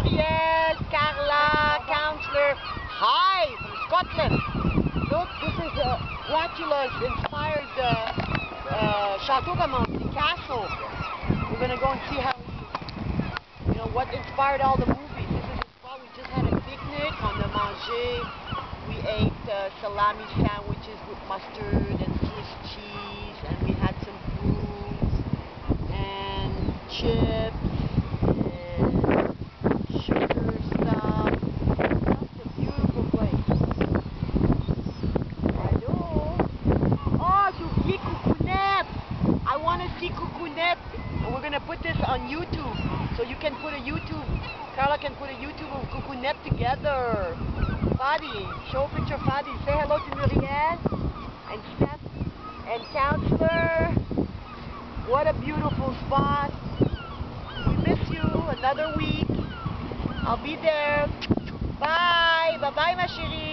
Muriel, Carla, Counselor. Hi, from Scotland. Look, this is Dracula's inspired Chateau Gamanti Castle. We're going to go and see how what inspired all the movies. This is well, we just had a picnic on the manger. We ate salami sandwiches with mustard and Swiss cheese, and we had some fruits and chips and sugar stuff. Such a beautiful place. Hello. Oh, j'ai oublié Coucounette. I want to see Coucounette. And we're going to put this on YouTube. So you can put a YouTube, Carla can put a YouTube of Coucounette together. Fadi, show a picture of Fadi. Say hello to Muriel and Steph and Counselor. What a beautiful spot. We miss you. Another week. I'll be there. Bye. Bye-bye, ma chérie.